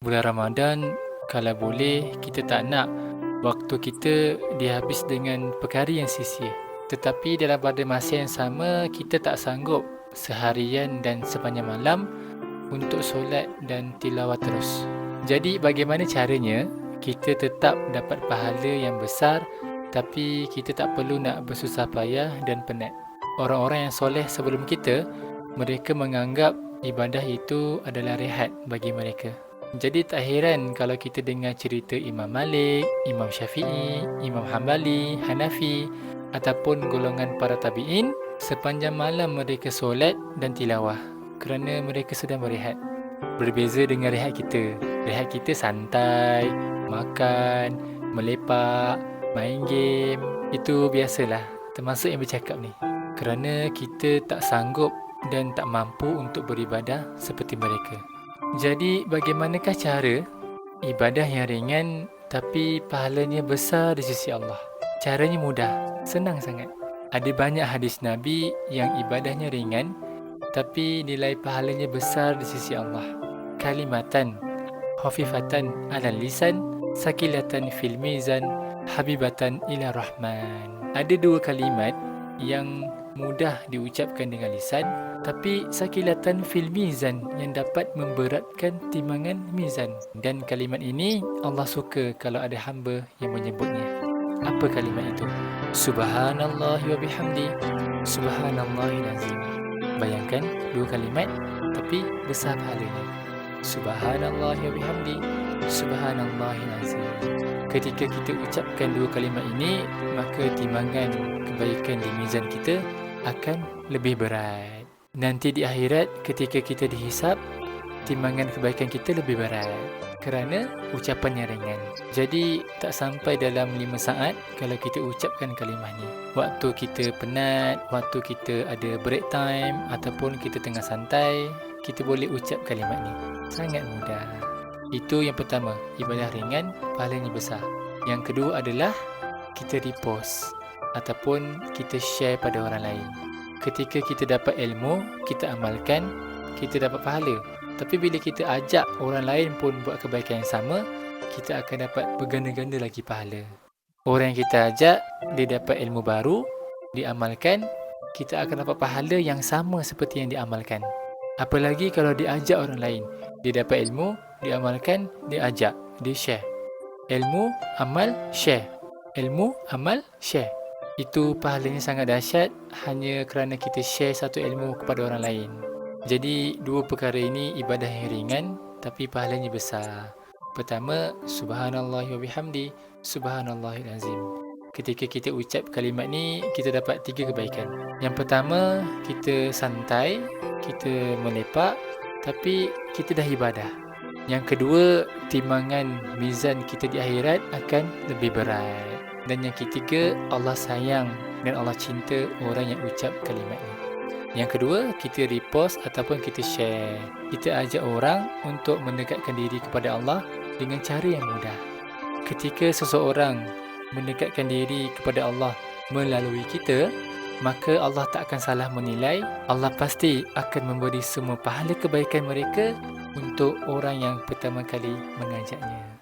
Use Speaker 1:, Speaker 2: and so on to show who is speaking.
Speaker 1: Bulan Ramadan, kalau boleh, kita tak nak waktu kita dihabis dengan perkara yang sia-sia. Tetapi dalam pada masa yang sama, kita tak sanggup seharian dan sepanjang malam untuk solat dan tilawah terus. Jadi bagaimana caranya kita tetap dapat pahala yang besar tapi kita tak perlu nak bersusah payah dan penat. Orang-orang yang soleh sebelum kita, mereka menganggap ibadah itu adalah rehat bagi mereka. Jadi tak heran kalau kita dengar cerita Imam Malik, Imam Syafi'i, Imam Hambali, Hanafi ataupun golongan para tabi'in, sepanjang malam mereka solat dan tilawah kerana mereka sedang berehat. Berbeza dengan rehat kita. Rehat kita santai, makan, melepak, main game. Itu biasalah, termasuk yang bercakap ni. Kerana kita tak sanggup dan tak mampu untuk beribadah seperti mereka. Jadi bagaimanakah cara ibadah yang ringan tapi pahalanya besar di sisi Allah? Caranya mudah, senang sangat. Ada banyak hadis Nabi yang ibadahnya ringan tapi nilai pahalanya besar di sisi Allah. Kalimatan khafifatan 'alal lisan, sakilatan fil mizan, habibatan ila rahman. Ada dua kalimat yang mudah diucapkan dengan lisan tapi sakilatan fil mizan, yang dapat memberatkan timbangan mizan. Dan kalimat ini Allah suka kalau ada hamba yang menyebutnya. Apa kalimat itu? Subhanallah wa bihamdi, subhanallahil azim. Bayangkan dua kalimat tapi besar pahalanya. Subhanallah wa bihamdi, subhanallahil azim. Ketika kita ucapkan dua kalimat ini, maka timbangan kebaikan di mizan kita akan lebih berat. Nanti di akhirat ketika kita dihisap, timbangan kebaikan kita lebih berat kerana ucapan yang ringan. Jadi tak sampai dalam 5 saat kalau kita ucapkan kalimah ni. Waktu kita penat, waktu kita ada break time ataupun kita tengah santai, kita boleh ucap kalimat ni. Sangat mudah. Itu yang pertama, ibadah ringan, pahalanya besar. Yang kedua adalah kita repost ataupun kita share pada orang lain. Ketika kita dapat ilmu, kita amalkan, kita dapat pahala. Tapi bila kita ajak orang lain pun buat kebaikan yang sama, kita akan dapat berganda-ganda lagi pahala. Orang yang kita ajak, dia dapat ilmu baru, diamalkan, kita akan dapat pahala yang sama seperti yang diamalkan. Apalagi kalau diajak orang lain, dia dapat ilmu, diamalkan, dia ajak, dia share. Ilmu, amal, share. Ilmu, amal, share. Itu pahalanya sangat dahsyat hanya kerana kita share satu ilmu kepada orang lain. Jadi dua perkara ini ibadah yang ringan tapi pahalanya besar. Pertama, subhanallah wa bihamdi, subhanallahil azim. Ketika kita ucap kalimat ni, kita dapat 3 kebaikan. Yang pertama, kita santai, kita melepak tapi kita dah ibadah. Yang kedua, timbangan mizan kita di akhirat akan lebih berat. Dan yang ketiga, Allah sayang dan Allah cinta orang yang ucap kalimat ni. Yang kedua, kita repost ataupun kita share. Kita ajak orang untuk mendekatkan diri kepada Allah dengan cara yang mudah. Ketika seseorang mendekatkan diri kepada Allah melalui kita, maka Allah tak akan salah menilai. Allah pasti akan memberi semua pahala kebaikan mereka untuk orang yang pertama kali mengajaknya.